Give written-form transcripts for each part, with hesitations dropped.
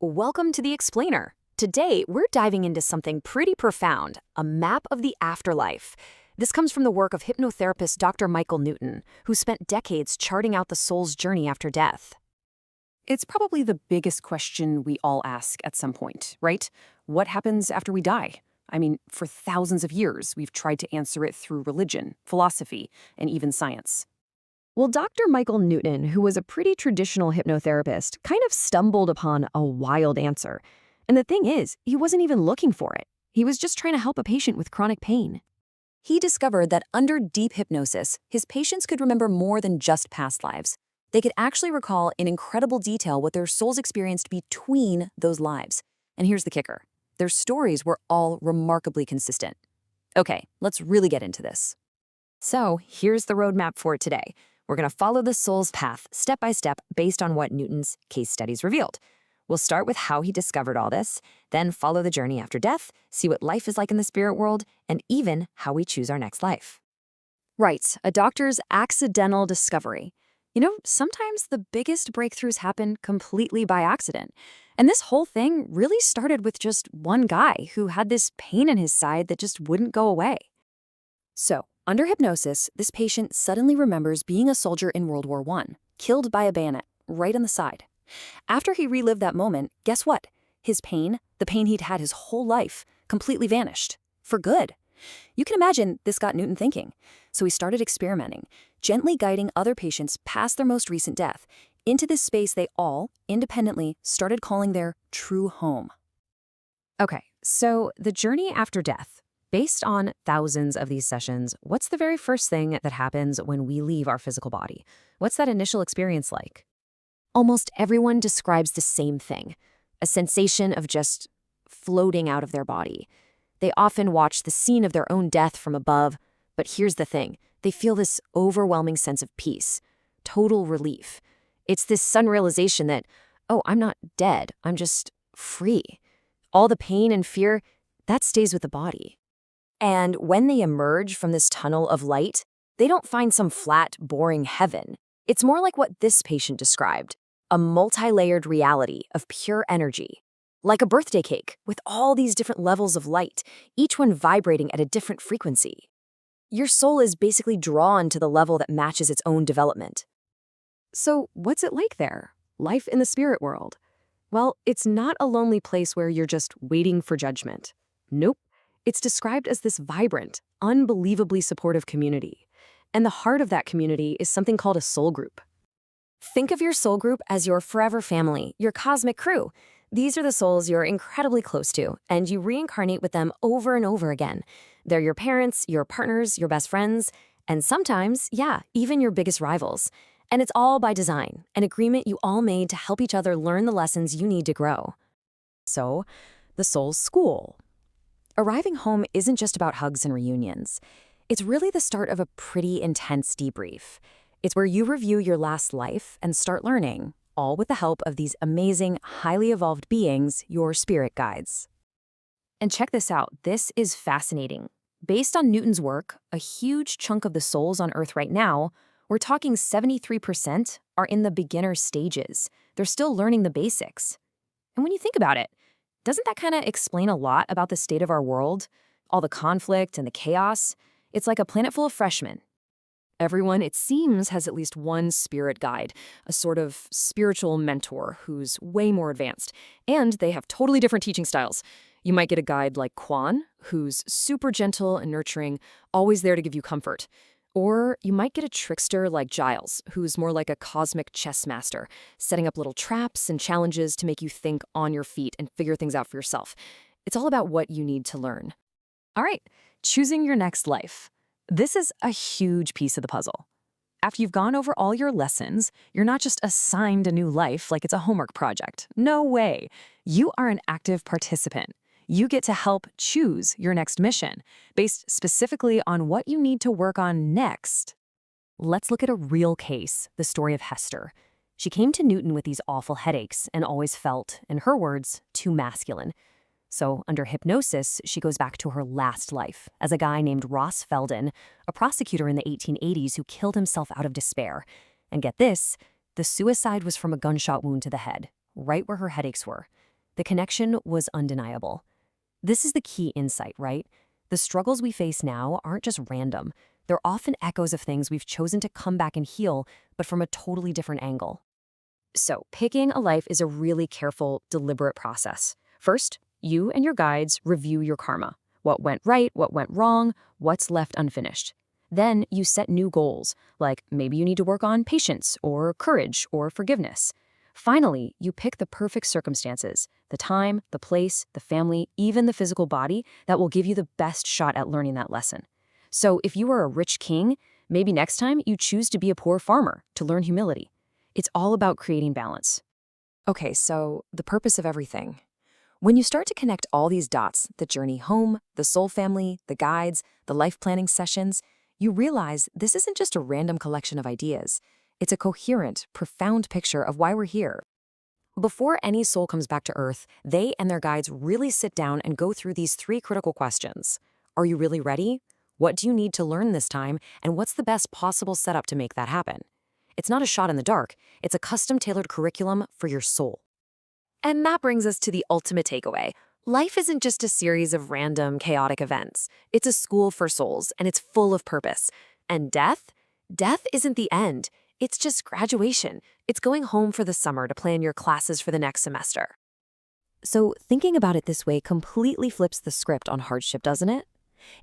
Welcome to the Explainer. Today, we're diving into something pretty profound, a map of the afterlife. This comes from the work of hypnotherapist Dr. Michael Newton, who spent decades charting out the soul's journey after death. It's probably the biggest question we all ask at some point, right? What happens after we die? I mean, for thousands of years, we've tried to answer it through religion, philosophy, and even science. Well, Dr. Michael Newton, who was a pretty traditional hypnotherapist, kind of stumbled upon a wild answer. And the thing is, he wasn't even looking for it. He was just trying to help a patient with chronic pain. He discovered that under deep hypnosis, his patients could remember more than just past lives. They could actually recall in incredible detail what their souls experienced between those lives. And here's the kicker. Their stories were all remarkably consistent. Okay, let's really get into this. So here's the roadmap for today. We're going to follow the soul's path step by step based on what Newton's case studies revealed. We'll start with how he discovered all this, then follow the journey after death, see what life is like in the spirit world, and even how we choose our next life. Right, a doctor's accidental discovery. You know, sometimes the biggest breakthroughs happen completely by accident. And this whole thing really started with just one guy who had this pain in his side that just wouldn't go away. So, under hypnosis, this patient suddenly remembers being a soldier in World War I, killed by a bayonet, right on the side. After he relived that moment, guess what? His pain, the pain he'd had his whole life, completely vanished. For good. You can imagine this got Newton thinking. So he started experimenting, gently guiding other patients past their most recent death, into this space they all, independently, started calling their true home. Okay, so the journey after death. Based on thousands of these sessions, what's the very first thing that happens when we leave our physical body? What's that initial experience like? Almost everyone describes the same thing, a sensation of just floating out of their body. They often watch the scene of their own death from above, but here's the thing. They feel this overwhelming sense of peace, total relief. It's this sudden realization that, oh, I'm not dead, I'm just free. All the pain and fear, that stays with the body. And when they emerge from this tunnel of light, they don't find some flat, boring heaven. It's more like what this patient described, a multi-layered reality of pure energy. Like a birthday cake with all these different levels of light, each one vibrating at a different frequency. Your soul is basically drawn to the level that matches its own development. So what's it like there? Life in the spirit world? Well, it's not a lonely place where you're just waiting for judgment. Nope. It's described as this vibrant, unbelievably supportive community. And the heart of that community is something called a soul group. Think of your soul group as your forever family, your cosmic crew. These are the souls you're incredibly close to, and you reincarnate with them over and over again. They're your parents, your partners, your best friends, and sometimes, yeah, even your biggest rivals. And it's all by design, an agreement you all made to help each other learn the lessons you need to grow. So, the soul's school. Arriving home isn't just about hugs and reunions. It's really the start of a pretty intense debrief. It's where you review your last life and start learning, all with the help of these amazing, highly evolved beings, your spirit guides. And check this out, this is fascinating. Based on Newton's work, a huge chunk of the souls on Earth right now, we're talking 73%, are in the beginner stages. They're still learning the basics. And when you think about it, doesn't that kind of explain a lot about the state of our world? All the conflict and the chaos? It's like a planet full of freshmen. Everyone, it seems, has at least one spirit guide, a sort of spiritual mentor who's way more advanced. And they have totally different teaching styles. You might get a guide like Quan, who's super gentle and nurturing, always there to give you comfort. Or you might get a trickster like Giles, who's more like a cosmic chess master, setting up little traps and challenges to make you think on your feet and figure things out for yourself. It's all about what you need to learn. All right, choosing your next life. This is a huge piece of the puzzle. After you've gone over all your lessons, you're not just assigned a new life like it's a homework project. No way. You are an active participant. You get to help choose your next mission, based specifically on what you need to work on next. Let's look at a real case, the story of Hester. She came to Newton with these awful headaches and always felt, in her words, too masculine. So, under hypnosis, she goes back to her last life as a guy named Ross Felden, a prosecutor in the 1880s who killed himself out of despair. And get this, the suicide was from a gunshot wound to the head, right where her headaches were. The connection was undeniable. This is the key insight, right? The struggles we face now aren't just random. They're often echoes of things we've chosen to come back and heal, but from a totally different angle. So, picking a life is a really careful, deliberate process. First, you and your guides review your karma. What went right, what went wrong, what's left unfinished. Then you set new goals, like maybe you need to work on patience or courage or forgiveness. Finally, you pick the perfect circumstances, the time, the place, the family, even the physical body that will give you the best shot at learning that lesson. So if you are a rich king, maybe next time you choose to be a poor farmer to learn humility. It's all about creating balance. Okay, so the purpose of everything. When you start to connect all these dots, the journey home, the soul family, the guides, the life planning sessions, you realize this isn't just a random collection of ideas. It's a coherent, profound picture of why we're here. Before any soul comes back to Earth, they and their guides really sit down and go through these 3 critical questions. Are you really ready? What do you need to learn this time? And what's the best possible setup to make that happen? It's not a shot in the dark. It's a custom-tailored curriculum for your soul. And that brings us to the ultimate takeaway. Life isn't just a series of random, chaotic events. It's a school for souls, and it's full of purpose. And death? Death isn't the end. It's just graduation. It's going home for the summer to plan your classes for the next semester. So thinking about it this way completely flips the script on hardship, doesn't it?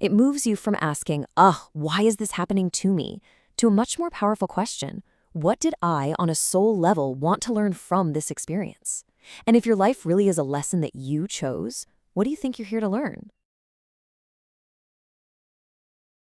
It moves you from asking, why is this happening to me? To a much more powerful question. What did I, on a soul level, want to learn from this experience? And if your life really is a lesson that you chose, what do you think you're here to learn?